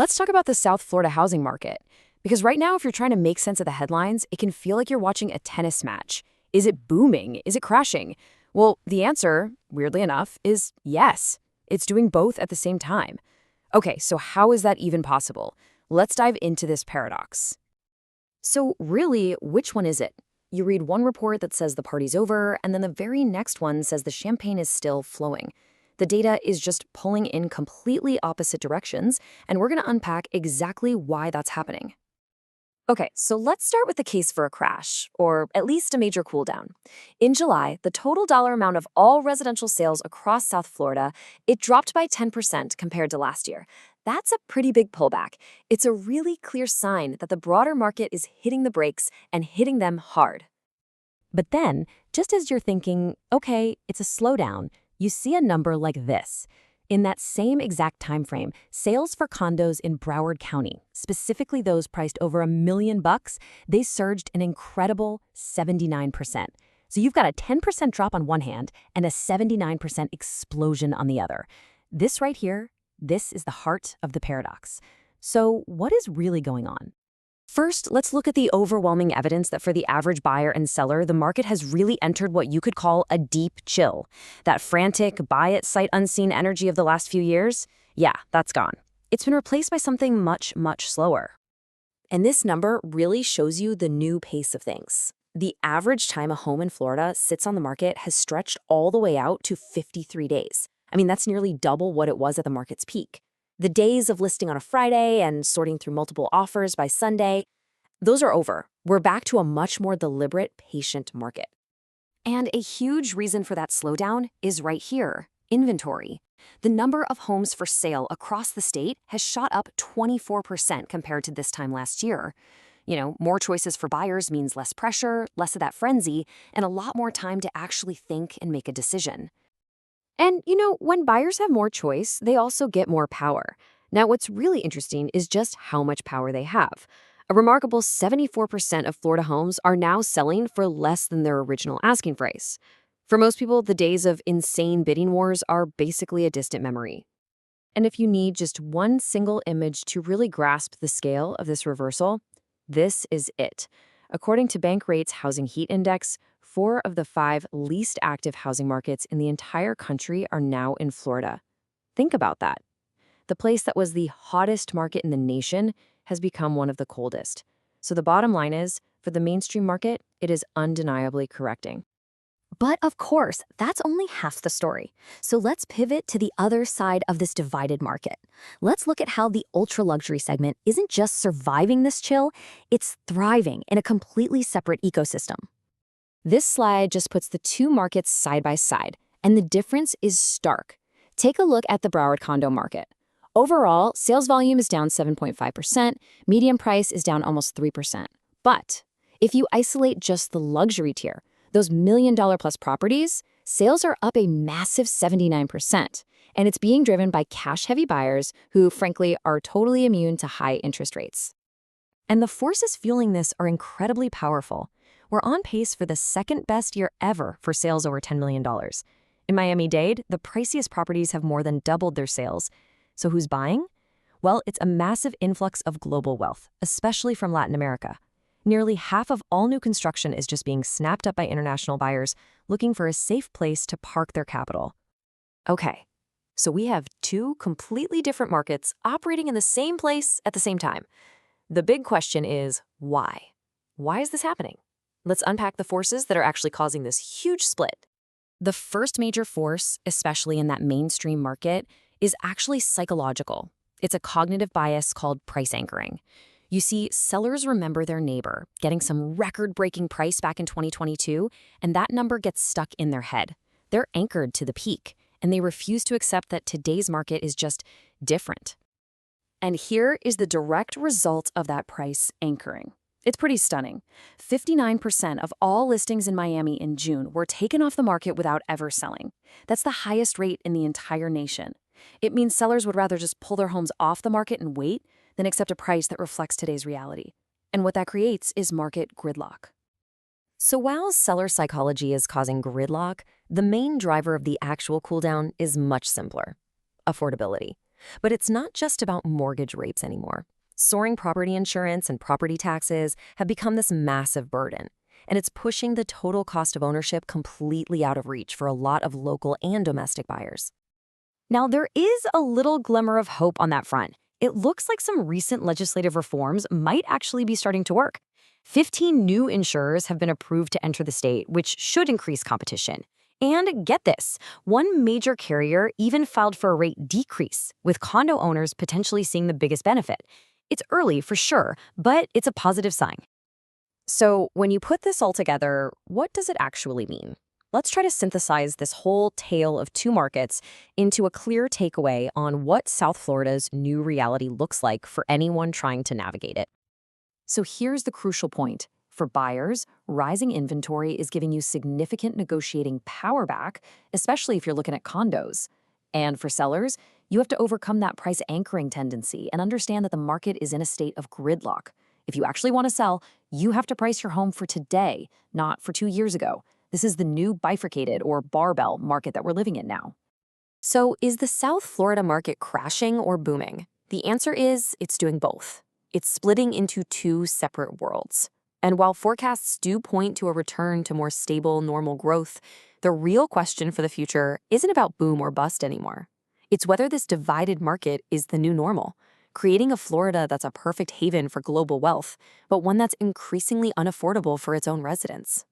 Let's talk about the South Florida housing market. Because right now, if you're trying to make sense of the headlines, it can feel like you're watching a tennis match. Is it booming? Is it crashing? Well, the answer, weirdly enough, is yes. It's doing both at the same time. Okay, so how is that even possible? Let's dive into this paradox. So really, which one is it? You read one report that says the party's over, and then the very next one says the champagne is still flowing. The data is just pulling in completely opposite directions, and we're going to unpack exactly why that's happening. Okay, so let's start with the case for a crash, or at least a major cool down. In July, the total dollar amount of all residential sales across South Florida, it dropped by 10% compared to last year. That's a pretty big pullback. It's a really clear sign that the broader market is hitting the brakes and hitting them hard. But then, just as you're thinking, okay, it's a slowdown, you see a number like this. In that same exact time frame, sales for condos in Broward County, specifically those priced over $1 million, they surged an incredible 79%. So you've got a 10% drop on one hand and a 79% explosion on the other. This right here, this is the heart of the paradox. So what is really going on? First, let's look at the overwhelming evidence that for the average buyer and seller, the market has really entered what you could call a deep chill. That frantic, buy-it, sight-unseen energy of the last few years, yeah, that's gone. It's been replaced by something much, much slower. And this number really shows you the new pace of things. The average time a home in Florida sits on the market has stretched all the way out to 53 days. I mean, that's nearly double what it was at the market's peak. The days of listing on a Friday and sorting through multiple offers by Sunday, those are over. We're back to a much more deliberate, patient market. And a huge reason for that slowdown is right here, inventory. The number of homes for sale across the state has shot up 24% compared to this time last year. More choices for buyers means less pressure, less of that frenzy, and a lot more time to actually think and make a decision. And, when buyers have more choice, they also get more power. Now, what's really interesting is just how much power they have. A remarkable 74% of Florida homes are now selling for less than their original asking price. For most people, the days of insane bidding wars are basically a distant memory. And if you need just one single image to really grasp the scale of this reversal, this is it. According to Bankrate's Housing Heat Index, 4 of the 5 least active housing markets in the entire country are now in Florida. Think about that. The place that was the hottest market in the nation has become one of the coldest. So the bottom line is, for the mainstream market, it is undeniably correcting. But of course, that's only half the story. So let's pivot to the other side of this divided market. Let's look at how the ultra-luxury segment isn't just surviving this chill, it's thriving in a completely separate ecosystem. This slide just puts the two markets side by side, and the difference is stark. Take a look at the Broward condo market. Overall, sales volume is down 7.5%, median price is down almost 3%. But if you isolate just the luxury tier, those $1 million plus properties, sales are up a massive 79%. And it's being driven by cash-heavy buyers who, frankly, are totally immune to high interest rates. And the forces fueling this are incredibly powerful. We're on pace for the second best year ever for sales over $10 million. In Miami-Dade, the priciest properties have more than doubled their sales. So who's buying? Well, it's a massive influx of global wealth, especially from Latin America. Nearly half of all new construction is just being snapped up by international buyers looking for a safe place to park their capital. Okay, so we have two completely different markets operating in the same place at the same time. The big question is, why? Why is this happening? Let's unpack the forces that are actually causing this huge split. The first major force, especially in that mainstream market, is actually psychological. It's a cognitive bias called price anchoring. You see, sellers remember their neighbor getting some record-breaking price back in 2022, and that number gets stuck in their head. They're anchored to the peak, and they refuse to accept that today's market is just different. And here is the direct result of that price anchoring. It's pretty stunning. 59% of all listings in Miami in June were taken off the market without ever selling. That's the highest rate in the entire nation. It means sellers would rather just pull their homes off the market and wait than accept a price that reflects today's reality. And what that creates is market gridlock. So while seller psychology is causing gridlock, the main driver of the actual cooldown is much simpler: affordability. But it's not just about mortgage rates anymore. Soaring property insurance and property taxes have become this massive burden, and it's pushing the total cost of ownership completely out of reach for a lot of local and domestic buyers. Now, there is a little glimmer of hope on that front. It looks like some recent legislative reforms might actually be starting to work. 15 new insurers have been approved to enter the state, which should increase competition. And get this, one major carrier even filed for a rate decrease, with condo owners potentially seeing the biggest benefit. It's early for sure, but it's a positive sign. So, when you put this all together, what does it actually mean? Let's try to synthesize this whole tale of two markets into a clear takeaway on what South Florida's new reality looks like for anyone trying to navigate it. So here's the crucial point. For buyers, rising inventory is giving you significant negotiating power back, especially if you're looking at condos. And for sellers, you have to overcome that price anchoring tendency and understand that the market is in a state of gridlock. If you actually want to sell, you have to price your home for today, not for 2 years ago. This is the new bifurcated or barbell market that we're living in now. So is the South Florida market crashing or booming? The answer is it's doing both. It's splitting into two separate worlds. And while forecasts do point to a return to more stable, normal growth, the real question for the future isn't about boom or bust anymore. It's whether this divided market is the new normal, creating a Florida that's a perfect haven for global wealth, but one that's increasingly unaffordable for its own residents.